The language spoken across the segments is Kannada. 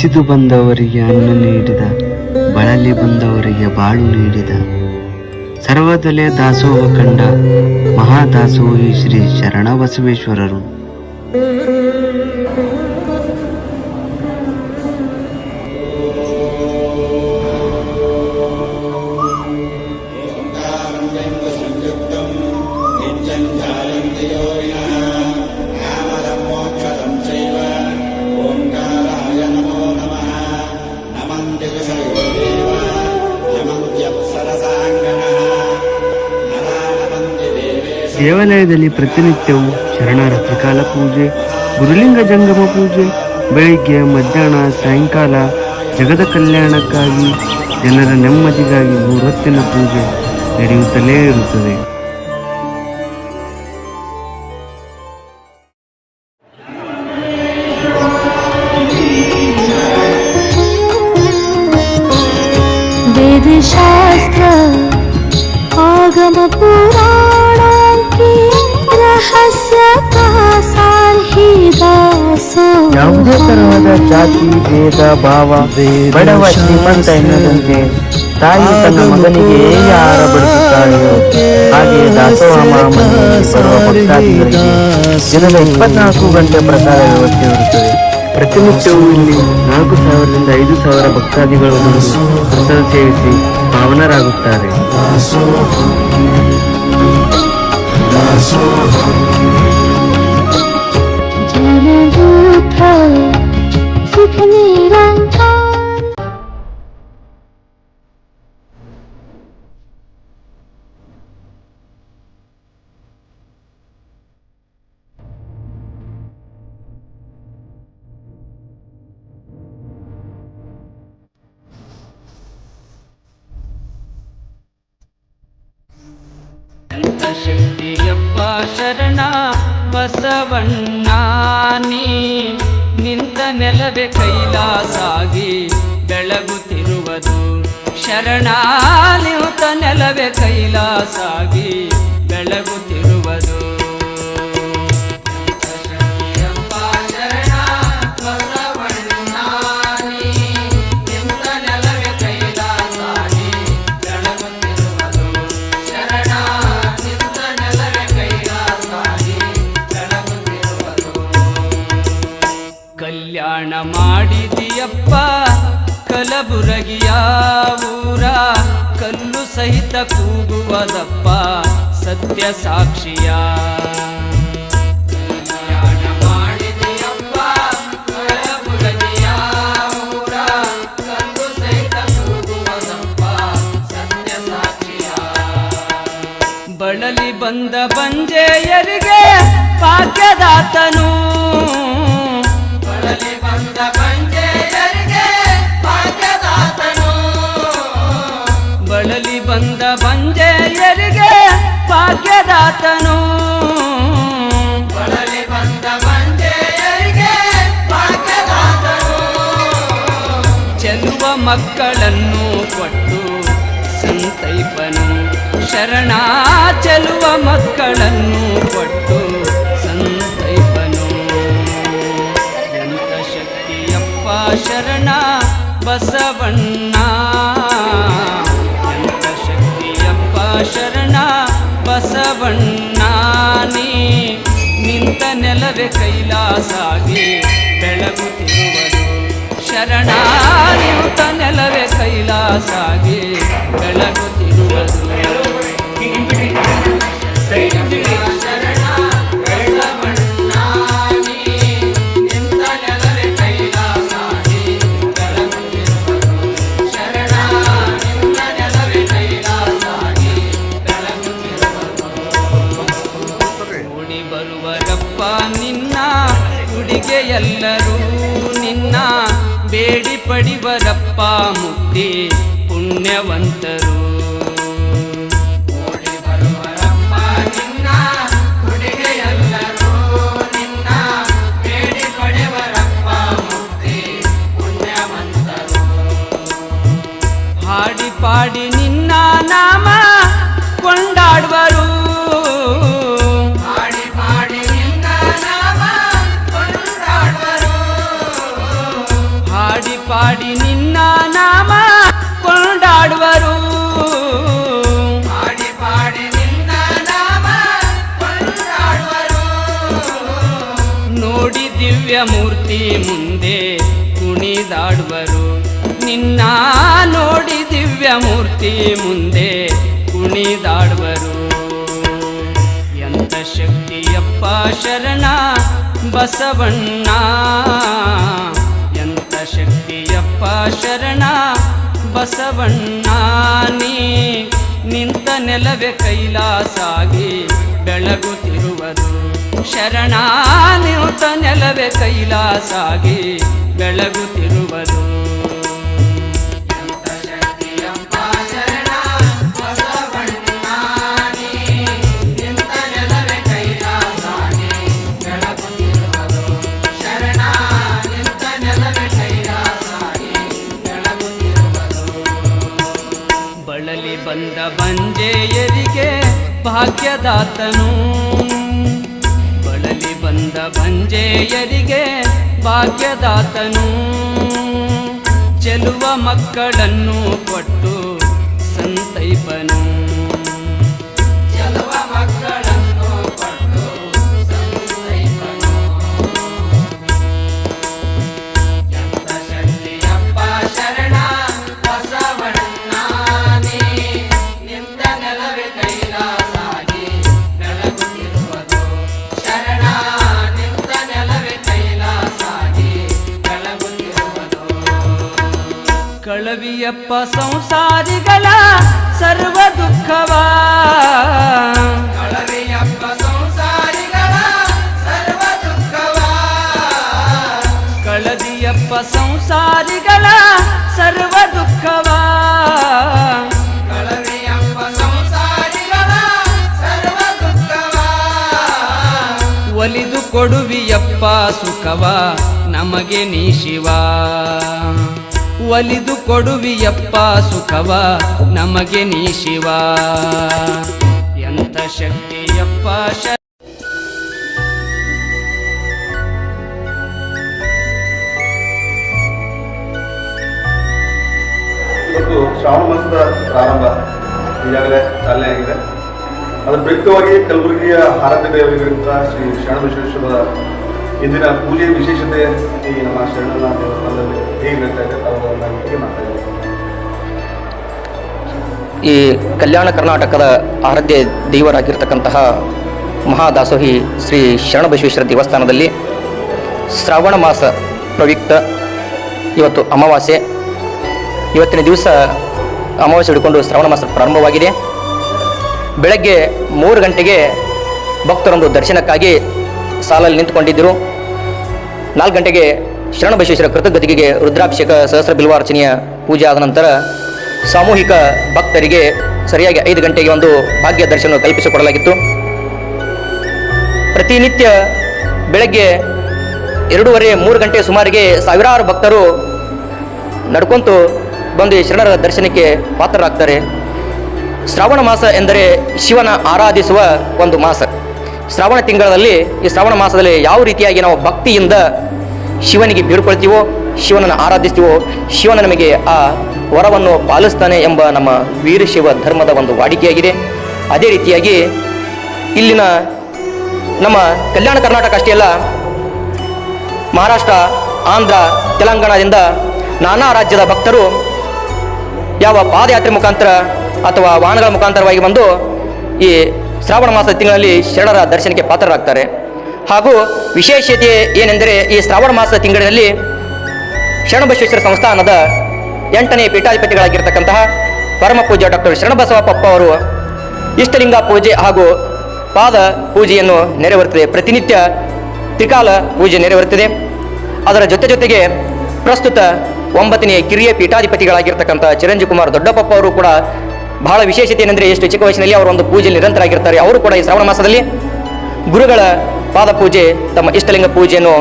ಹಸಿದು ಬಂದವರಿಗೆ ಅನ್ನ ನೀಡಿದ, ಬಳಲಿ ಬಂದವರಿಗೆ ಬಾಳು ನೀಡಿದ, ಸರ್ವದಲೆ ದಾಸೋಹ ಕಂಡ ಮಹಾದಾಸೋಹಿ ಶ್ರೀ ಶರಣಬಸವೇಶ್ವರರು. ದೇವಾಲಯದಲ್ಲಿ ಪ್ರತಿನಿತ್ಯವೂ ಶರಣರ ತ್ರಿಕಾಲ ಪೂಜೆ, ಗುರುಲಿಂಗ ಜಂಗಮ ಪೂಜೆ, ಬೆಳಿಗ್ಗೆ, ಮಧ್ಯಾಹ್ನ, ಸಾಯಂಕಾಲ ಜಗದ ಕಲ್ಯಾಣಕ್ಕಾಗಿ, ಜನರ ನೆಮ್ಮದಿಗಾಗಿ 3 ಹೊತ್ತಿನ ಪೂಜೆ ನಡೆಯುತ್ತಲೇ ಇರುತ್ತದೆ. वेदशास्त्र आगम पुराण की रहस्य का सार ही दासो. ಯಾವುದೇ ತರಹದ ಜಾತಿ ಭೇದ ಭಾವ, ಬಡವ ಶ್ರೀಮಂತ ಎನ್ನದಂತೆ ತಾಯಿ ತನ್ನ ಮಗನಿಗೆ ಹೇಗೆ ಆಹಾರ ಬಡಿಸುತ್ತಾಳೆಯೋ ಹಾಗೆ ದಾಸೋಹ ಮಹಾಮಂದಿರಕ್ಕೆ ಬರುವ ಭಕ್ತಾದಿಗಳಿಗೆ ದಿನದ 24 ಗಂಟೆ ಪ್ರಸಾದ ವ್ಯವಸ್ಥೆ ಇರುತ್ತದೆ. ಪ್ರತಿನಿತ್ಯವೂ ಇಲ್ಲಿ 4,000ರಿಂದ 5,000 ಭಕ್ತಾದಿಗಳು ಬಂದು ಪ್ರಸಾದ ಸೇವಿಸಿ ಪಾವನರಾಗುತ್ತಾರೆ. ಶಕ್ತಿಯಪ್ಪ ಶರಣ ಬಸವಣ್ಣ, ನೀ ನಿಂತ ನೆಲವೇ ಕೈಲಾಸಾಗಿ ಬೆಳಗುತ್ತಿರುವುದು. ಶರಣ ನಿಂತ ನೆಲವೇ ಕೈಲಾಸಾಗಿ ಬೆಳಗುತ್ತಿರುವುದು. ಕಲ್ಯಾಣ ಮಾಡಿದಿಯಪ್ಪ ಕಲಬುರಗಿಯ ಊರ, ಕಲ್ಲು ಸಹಿತ ಕೂಗುವದಪ್ಪ ಸತ್ಯ ಸಾಕ್ಷಿಯ. ಕಲ್ಯಾಣ ಮಾಡಿದಿಯಪ್ಪ ಕಲಬುರಗಿಯ ಊರ, ಕಲ್ಲು ಸಹಿತ ಕೂಗುವದಪ್ಪ ಸತ್ಯ ಸಾಕ್ಷಿಯ. ಬಳಲಿ ಬಂದ ಬಂಜೆಯರಿಗೆ ಭಾಗ್ಯದಾತನು, ಬಳಲಿ ಬಂದ ಬಂಜೆಯರಿಗೆ ಭಾಗ್ಯದಾತನು, ಬಳಲಿ ಬಂದ ಬಂಜೆಯರಿಗೆ ಭಾಗ್ಯದಾತನು, ಬಳಲಿ ಬಂದ ಬಂಜೆಯರಿಗೆ ಭಾಗ್ಯದಾತನು. ಚೆಲುವ ಮಕ್ಕಳನ್ನು ಕೊಟ್ಟು ಸಂತೈಪನು, ಶರಣ ಚೆಲುವ ಮಕ್ಕಳನ್ನು ಕೊಟ್ಟು ಸಂತೈಪನು. ಎಂತ ಶಕ್ತಿಯಪ್ಪ ಶರಣ ಬಸವಣ್ಣ, ಎಂತ ಶಕ್ತಿಯಪ್ಪ ಶರಣ ಬಸವಣ್ಣ, ನೀ ನಿಂತ ನೆಲವೇ ಕೈಲಾಸಾಗಿ ಬೆಳಗುತ್ತಿರುವುದು. ಶರಣ ನಿಂತ ನೆಲವೇ ಕೈಲಾಸಾಗಿ ಬೆಳಗುತ್ತಿರುವುದು. ಎಲ್ಲರೂ ನಿನ್ನ ಬೇಡಿ ಪಡಿವರಪ್ಪ ಮುಕ್ತಿ ಪುಣ್ಯವಂತರು. ಓಡಿ ಬರುವರಪ್ಪ ನಿನ್ನ ಹುಡುಗೆ ಎಲ್ಲರೂ ನಿನ್ನ ಬೇಡಿ ಪಡೆವರಪ್ಪ ಮುಕ್ತಿ ಪುಣ್ಯವಂತರು. ಹಾಡಿ ಪಾಡಿ ನಿನ್ನ ನಾಮ ಕೊಂಡಾಡುವರು, ಹಾಡಿ ದಿವ್ಯ ಮೂರ್ತಿ ಮುಂದೆ ಕುಣಿದಾಡುವರು. ನಿನ್ನ ನೋಡಿ ದಿವ್ಯ ಮೂರ್ತಿ ಮುಂದೆ ಕುಣಿದಾಡುವರು. ಎಂತ ಶಕ್ತಿಯಪ್ಪ ಶರಣ ಬಸವಣ್ಣ, ಎಂತ ಶಕ್ತಿಯಪ್ಪ ಶರಣ ಬಸವಣ್ಣ. ನೀ ನಿಂತ ನೆಲವೇ ಕೈಲಾಸಾಗಿ ಬೆಳಗುತ್ತಿರುವುದು. ಶರಣ ನಿಂತ ನೆಲವೇ ಕೈಲಾಸಾಗಿ ಬೆಳಗುತ್ತಿರುವುದು. ಬಳಲಿ ಬಂದ ಬಂಜೆಯರಿಗೆ ಭಾಗ್ಯದಾತನು, ಬಳಲಿ ಬಂದ ಬಂಜೆಯರಿಗೆ ಭಾಗ್ಯದಾತನು. ಚೆಲುವ ಮಕ್ಕಳನ್ನು ಕೊಟ್ಟು ಸಂತೈಪನು, ಚೆಲುವ ಮಕ್ಕಳನ್ನು ಕೊಟ್ಟು ಸಂತೈಪನು. ಎಂತ ಶಕ್ತಿಯಪ್ಪ ಶರಣ ಬಸವಣ್ಣ, ನೀ ನಿಂತ ನೆಲವೇ ಕೈಲಾಸಾಗಿ ಬೆಳಗುತ್ತಿರುವುದು. ಶರಣ ನಿಂತ ನೆಲವೇ ಕೈಲಾಸಾಗಿ ಬೆಳಗುತ್ತಿರುವುದು. ಕಳವಿಯಪ್ಪ ಸಂಸಾರಿಗಳ ಸರ್ವ ದುಃಖವ, ಕಳವಿಯಪ್ಪ ಸಂಸಾರಿಗಳ ಸರ್ವ ದುಃಖವ, ಕಳದಿಯಪ್ಪ ಸಂಸಾರಿಗಳ ಸರ್ವ ದುಃಖವ, ಕಳವಿಯಪ್ಪ ಸಂಸಾರಿಗಳ ಸರ್ವ ದುಃಖವ. ಒಲಿದು ಕೊಡುವಿಯಪ್ಪ ಸುಖವ ನಮಗೆ ನೀ ಶಿವ, ಒಲಿದು ಕೊಡುವಿಯಪ್ಪ ಸುಖವ ನಮಗೆ ನೀ ಶಿವ. ಎಂತ ಶಕ್ತಿಯಪ್ಪ ಇವತ್ತು ಶ್ರಾವಣ ಮಾಸದ ಪ್ರಾರಂಭ ಈಗಾಗಲೇ ಚಾಲನೆ ಆಗಿದೆ. ಅದರ ಪ್ರಯುಕ್ತವಾಗಿ ಕಲಬುರಗಿಯ ಆರಾಧ್ಯ ದೈವಗಳಿಗಿಂತ ಶ್ರೀ ಶರಣಬಸವೇಶ್ವರ ಇಂದಿನ ಪೂಜೆ ವಿಶೇಷತೆ ಈ ನಮ್ಮ ಶರಣನ ದೇವಸ್ಥಾನದಲ್ಲಿ ಹೇಗೆ ನಡೀತಾ ಇದೆ ಅವುಗಳನ್ನ ಹೇಗೆ ಮಾಡ್ತಾ ಇದ್ದೀವಿ. ಈ ಕಲ್ಯಾಣ ಕರ್ನಾಟಕದ ಆರಾಧ್ಯ ದೇವರಾಗಿರ್ತಕ್ಕಂತಹ ಮಹಾದಾಸೋಹಿ ಶ್ರೀ ಶರಣಬಸವೇಶ್ವರ ದೇವಸ್ಥಾನದಲ್ಲಿ ಶ್ರಾವಣ ಮಾಸ ಪ್ರಯುಕ್ತ ಇವತ್ತು ಅಮಾವಾಸ್ಯೆ. ಇವತ್ತಿನ ದಿವಸ ಅಮಾವಾಸ್ಯೆ ಹಿಡ್ಕೊಂಡು ಶ್ರಾವಣ ಮಾಸ ಪ್ರಾರಂಭವಾಗಿದೆ. ಬೆಳಗ್ಗೆ 3 ಗಂಟೆಗೆ ಭಕ್ತರೊಂದು ದರ್ಶನಕ್ಕಾಗಿ ಸಾಲಲ್ಲಿ ನಿಂತುಕೊಂಡಿದ್ದರು. 4 ಗಂಟೆಗೆ ಶರಣಬಸವೇಶ್ವರ ಕೃತಜ್ಞತೆಗೆ ರುದ್ರಾಭಿಷೇಕ ಸಹಸ್ರ ಬಿಲ್ವಾರ್ಚನೆಯ ಪೂಜೆ ಆದ ನಂತರ ಸಾಮೂಹಿಕ ಭಕ್ತರಿಗೆ ಸರಿಯಾಗಿ 5 ಗಂಟೆಗೆ ಒಂದು ಭಾಗ್ಯ ದರ್ಶನ ಕಲ್ಪಿಸಿಕೊಡಲಾಗಿತ್ತು. ಪ್ರತಿನಿತ್ಯ ಬೆಳಗ್ಗೆ 2:30-3 ಗಂಟೆ ಸುಮಾರಿಗೆ ಸಾವಿರಾರು ಭಕ್ತರು ನಡ್ಕೊಂತು ಬಂದು ಶರಣರ ದರ್ಶನಕ್ಕೆ ಪಾತ್ರರಾಗ್ತಾರೆ. ಶ್ರಾವಣ ಮಾಸ ಎಂದರೆ ಶಿವನ ಆರಾಧಿಸುವ ಒಂದು ಮಾಸ. ಶ್ರಾವಣ ತಿಂಗಳಲ್ಲಿ ಈ ಶ್ರಾವಣ ಮಾಸದಲ್ಲಿ ಯಾವ ರೀತಿಯಾಗಿ ನಾವು ಭಕ್ತಿಯಿಂದ ಶಿವನಿಗೆ ಬೀಳ್ಕೊಳ್ತೀವೋ, ಶಿವನನ್ನು ಆರಾಧಿಸ್ತೀವೋ, ಶಿವನ ನಮಗೆ ಆ ವರವನ್ನು ಪಾಲಿಸ್ತಾನೆ ಎಂಬ ನಮ್ಮ ವೀರಶೈವ ಧರ್ಮದ ಒಂದು ವಾಡಿಕೆಯಾಗಿದೆ. ಅದೇ ರೀತಿಯಾಗಿ ಇಲ್ಲಿನ ನಮ್ಮ ಕಲ್ಯಾಣ ಕರ್ನಾಟಕ ಅಷ್ಟೇ ಅಲ್ಲ, ಮಹಾರಾಷ್ಟ್ರ, ಆಂಧ್ರ, ತೆಲಂಗಾಣದಿಂದ ನಾನಾ ರಾಜ್ಯದ ಭಕ್ತರು ಯಾವ ಪಾದಯಾತ್ರೆ ಮುಖಾಂತರ ಅಥವಾ ವಾಹನಗಳ ಮುಖಾಂತರವಾಗಿ ಬಂದು ಈ ಶ್ರಾವಣ ಮಾಸದ ತಿಂಗಳಲ್ಲಿ ಶರಣರ ದರ್ಶನಕ್ಕೆ ಪಾತ್ರರಾಗ್ತಾರೆ. ಹಾಗೂ ವಿಶೇಷತೆ ಏನೆಂದರೆ ಈ ಶ್ರಾವಣ ಮಾಸದ ತಿಂಗಳಿನಲ್ಲಿ ಶರಣಬಸವೇಶ್ವರ ಸಂಸ್ಥಾನದ 8ನೇ ಪೀಠಾಧಿಪತಿಗಳಾಗಿರ್ತಕ್ಕಂತಹ ಪರಮ ಪೂಜ್ಯ ಡಾಕ್ಟರ್ ಶರಣಬಸವಪ್ಪ ಅವರು ಇಷ್ಟಲಿಂಗ ಪೂಜೆ ಹಾಗೂ ಪಾದ ಪೂಜೆಯನ್ನು ನೆರವೇರುತ್ತದೆ. ಪ್ರತಿನಿತ್ಯ ತ್ರಿಕಾಲ ಪೂಜೆ ನೆರವೇರುತ್ತದೆ. ಅದರ ಜೊತೆಗೆ ಪ್ರಸ್ತುತ 9ನೇ ಕಿರಿಯ ಪೀಠಾಧಿಪತಿಗಳಾಗಿರ್ತಕ್ಕಂಥ ಚಿರಂಜೀವಿ ಕುಮಾರ್ ದೊಡ್ಡಪ್ಪ ಅವರು ಕೂಡ ಬಹಳ ವಿಶೇಷತೆ ಏನೆಂದರೆ ಎಷ್ಟು ಚಿಕ್ಕ ವಯಸ್ಸಿನಲ್ಲಿ ಅವರು ಒಂದು ಪೂಜೆಯಲ್ಲಿ ನಿರಂತರಾಗಿರ್ತಾರೆ. ಅವರು ಕೂಡ ಈ ಶ್ರಾವಣ ಮಾಸದಲ್ಲಿ ಗುರುಗಳ ಪಾದ ಪೂಜೆ, ತಮ್ಮ ಇಷ್ಟಲಿಂಗ ಪೂಜೆಯನ್ನು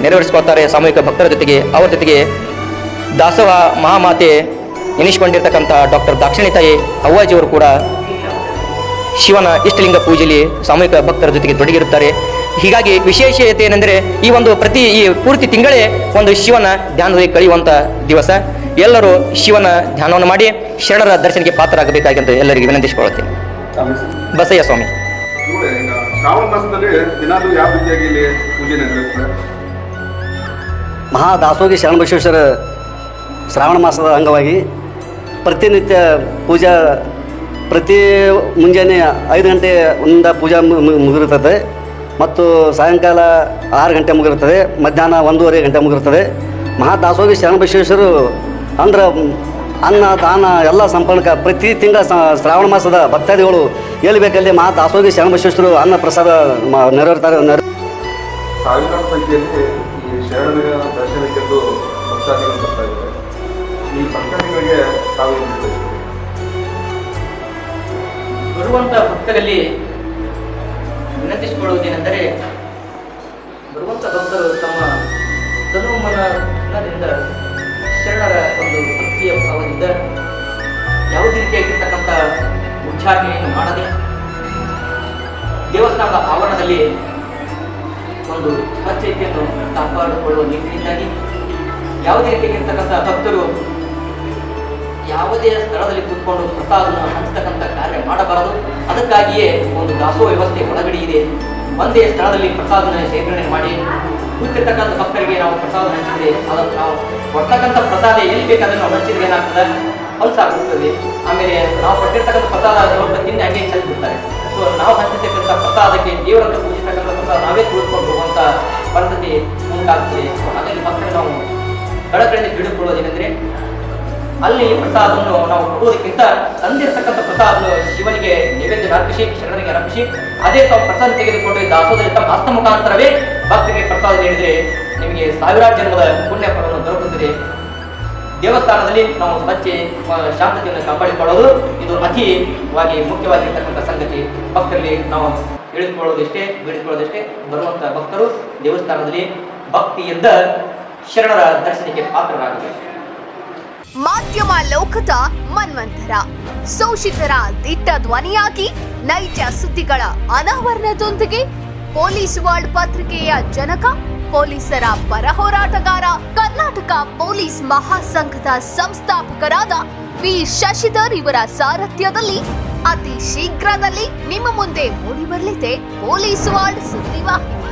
ನೆರವೇರಿಸಿಕೊಳ್ತಾರೆ ಸಾಮೂಹಿಕ ಭಕ್ತರ ಜೊತೆಗೆ. ಅವರ ಜೊತೆಗೆ ದಾಸೋಹ ಮಹಾಮಾತೆ ಎನಿಸಿಕೊಂಡಿರ್ತಕ್ಕಂಥ ಡಾಕ್ಟರ್ ದಾಕ್ಷಿಣಿತಾಯಿ ಅವ್ವಾಜಿಯವರು ಕೂಡ ಶಿವನ ಇಷ್ಟಲಿಂಗ ಪೂಜೆಯಲ್ಲಿ ಸಾಮೂಹಿಕ ಭಕ್ತರ ಜೊತೆಗೆ ತೊಡಗಿರುತ್ತಾರೆ. ಹೀಗಾಗಿ ವಿಶೇಷತೆ ಏನೆಂದರೆ ಈ ಪೂರ್ತಿ ತಿಂಗಳೇ ಒಂದು ಶಿವನ ಧ್ಯಾನದಲ್ಲಿ ಕಳೆಯುವಂಥ ದಿವಸ. ಎಲ್ಲರೂ ಶಿವನ ಧ್ಯಾನವನ್ನು ಮಾಡಿ ಶರಣರ ದರ್ಶನಕ್ಕೆ ಪಾತ್ರರಾಗಬೇಕಾಗಿ ಎಲ್ಲರಿಗೆ ವಿನಂತಿಸಿಕೊಳ್ಳುತ್ತೇನೆ. ಬಸಯ್ಯ ಸ್ವಾಮಿ. ಶ್ರಾವಣ ಮಾಸದಲ್ಲಿ ದಿನಾಲೂ ಯಾವ ರೀತಿಯಾಗಿ ಇಲ್ಲಿ ಪೂಜೆ ನಡೆಯುತ್ತೆ? ಮಹಾದಾಸೋಗಿ ಶರಣಬಸವೇಶ್ವರ ಶ್ರಾವಣ ಮಾಸದ ಅಂಗವಾಗಿ ಪ್ರತಿನಿತ್ಯ ಪೂಜಾ ಪ್ರತಿ ಮುಂಜಾನೆ 5 ಗಂಟೆಯಿಂದ ಪೂಜಾ ಮುಗಿರುತ್ತದೆ ಮತ್ತು ಸಾಯಂಕಾಲ 6 ಗಂಟೆ ಮುಗಿರುತ್ತದೆ, ಮಧ್ಯಾಹ್ನ 1:30 ಗಂಟೆ ಮುಗಿರುತ್ತದೆ. ಮಹಾದಾಸೋಗಿ ಶರಣಬಸವೇಶ್ವರರು ಅಂದ್ರೆ ಅನ್ನ ದಾನ ಎಲ್ಲ ಸಂಪರ್ಕ ಪ್ರತಿ ತಿಂಗಳ ಶ್ರಾವಣ ಮಾಸದ ಭಕ್ತಾದಿಗಳು ಎಲ್ಲಿ ಬೇಕಲ್ಲಿ ಮಹಾದಾಸೋಗಿ ಶರಣಬಸವೇಶ್ವರರು ಅನ್ನ ಪ್ರಸಾದ ನೆರವೇರ್ತಾರೆ. ಸಾವಿರಾರು ಸಂಖ್ಯೆಯಲ್ಲಿ ಈ ಶರಣರ ದರ್ಶನಕ್ಕೆಂದು ಭಕ್ತಾದಿಗಳು ಬರ್ತಾ ಇದ್ದಾರೆ. ಈ ಭಕ್ತಾದಿಗಳಿಗೆ ತಾವು ಏನು ಹೇಳ್ತೀರಿ? ಬರುವಂಥ ಭಕ್ತರಲ್ಲಿ ವಿನಂತಿಸಿಕೊಳ್ಳುವುದೇನೆಂದರೆ, ಬರುವಂಥ ಭಕ್ತರು ತಮ್ಮ ತನುಮನದಿಂದ ಶರಣರ ಒಂದು ಭಕ್ತಿಯ ಭಾವದಿಂದ ಯಾವುದೇ ರೀತಿಯಾಗಿರ್ತಕ್ಕಂಥ ಉಚ್ಚಾರಣೆಯನ್ನು ಮಾಡದೆ ದೇವಸ್ಥಾನದ ಆವರಣದಲ್ಲಿ ಒಂದು ಸ್ವಚ್ಛತೆಯನ್ನು ಕಾಪಾಡಿಕೊಳ್ಳುವ ನಿಟ್ಟಿನಿಂದಾಗಿ ಯಾವುದೇ ರೀತಿಯಾಗಿರ್ತಕ್ಕಂಥ ಭಕ್ತರು ಯಾವುದೇ ಸ್ಥಳದಲ್ಲಿ ಕೂತ್ಕೊಂಡು ಪ್ರಸಾದವನ್ನು ಹಂಚತಕ್ಕಂಥ ಕಾರ್ಯ ಮಾಡಬಾರದು. ಅದಕ್ಕಾಗಿಯೇ ಒಂದು ದಾಸೋಹ ವ್ಯವಸ್ಥೆ ಒಳಗಡೆ ಇದೆ. ಒಂದೇ ಸ್ಥಳದಲ್ಲಿ ಪ್ರಸಾದನ ಶೇಖರಣೆ ಮಾಡಿ ಕೂತಿರ್ತಕ್ಕಂಥ ಭಕ್ತರಿಗೆ ನಾವು ಪ್ರಸಾದ ಹಂಚಿದ್ರೆ ಅದನ್ನು ನಾವು ಕೊಡ್ತಕ್ಕಂಥ ಪ್ರಸಾದ ಎಲ್ಲಿ ಬೇಕಾದ್ರೆ ನಾವು ಹಂಚಿದ್ರೆ ಏನಾಗ್ತದೆ, ಹೊಲಸಾಗುತ್ತದೆ. ಆಮೇಲೆ ನಾವು ಕೊಟ್ಟಿರ್ತಕ್ಕಂಥ ಪ್ರಸಾದ ತಿಂದು ಹಂಗೆ ಚೆಲ್ಬಿಡ್ತಾರೆ. ಸೊ ನಾವು ಹಂಚಿರ್ತಕ್ಕಂಥ ಪ್ರಸಾದಕ್ಕೆ ದೇವರಂತ ಪೂಜಿಸ್ತಕ್ಕಂಥ ಪ್ರಸಾದ ನಾವೇ ಕೂತ್ಕೊಂಡು ಹೋಗುವಂಥ ಪರಿಸ್ಥಿತಿ ಉಂಟಾಗ್ತದೆ. ಸೊ ಹಾಗಾಗಿ ಭಕ್ತರು ನಾವು ಕಳಕಳಿಂದ ತಿಳಿದುಕೊಳ್ಳೋದೇನೆಂದರೆ, ಅಲ್ಲಿ ಪ್ರಸಾದವನ್ನು ನಾವು ಕೊಡುವುದಕ್ಕಿಂತ ತಂದಿರತಕ್ಕಂಥ ಪ್ರಸಾದವನ್ನು ಶಿವನಿಗೆ ನೈವೇದ್ಯ ಅರ್ಪಿಸಿ, ಶರಣರಿಗೆ ಅರ್ಪಿಸಿ, ಅದೇ ತಾವು ಪ್ರಸಾದ ತೆಗೆದುಕೊಂಡು ದಾಸೋಹದಲ್ಲಿ ತಮ್ಮ ಹಸ್ತ ಮುಖಾಂತರವೇ ಭಕ್ತರಿಗೆ ಪ್ರಸಾದ ನೀಡಿದರೆ ನಿಮಗೆ ಸಾವಿರಾರು ಜನ್ಮದ ಪುಣ್ಯ ಫಲವನ್ನು ದೊರಕುತ್ತದೆ. ದೇವಸ್ಥಾನದಲ್ಲಿ ನಾವು ಸ್ವಚ್ಛ ಶಾಂತತೆಯನ್ನು ಕಾಪಾಡಿಕೊಳ್ಳೋದು ಇದು ಅತಿವಾಗಿ ಮುಖ್ಯವಾಗಿರ್ತಕ್ಕಂಥ ಸಂಗತಿ. ಭಕ್ತರಲ್ಲಿ ನಾವು ಬೇಡಿಕೊಳ್ಳೋದಷ್ಟೇ ಬರುವಂಥ ಭಕ್ತರು ದೇವಸ್ಥಾನದಲ್ಲಿ ಭಕ್ತಿಯಿಂದ ಶರಣರ ದರ್ಶನಕ್ಕೆ ಪಾತ್ರರಾಗಬೇಕು. ಮಾಧ್ಯಮ ಲೋಕದ ಮನ್ವಂತರ ಶೋಷಿತರ ದಿಟ್ಟ ಧ್ವನಿಯಾಗಿ ನೈಜ ಸುದ್ದಿಗಳ ಅನಾವರಣದೊಂದಿಗೆ ಪೊಲೀಸ್ ವರ್ಲ್ಡ್ ಪತ್ರಿಕೆಯ ಜನಕ, ಪೊಲೀಸರ ಪರ ಹೋರಾಟಗಾರ, ಕರ್ನಾಟಕ ಪೊಲೀಸ್ ಮಹಾಸಂಘದ ಸಂಸ್ಥಾಪಕರಾದ ವಿ ಶಶಿಧರ್ ಇವರ ಸಾರಥ್ಯದಲ್ಲಿ ಅತಿ ಶೀಘ್ರದಲ್ಲಿ ನಿಮ್ಮ ಮುಂದೆ ಮೂಡಿಬರಲಿದೆ ಪೊಲೀಸ್ ವರ್ಲ್ಡ್ ಸುದ್ದಿವಾಹಿನಿ.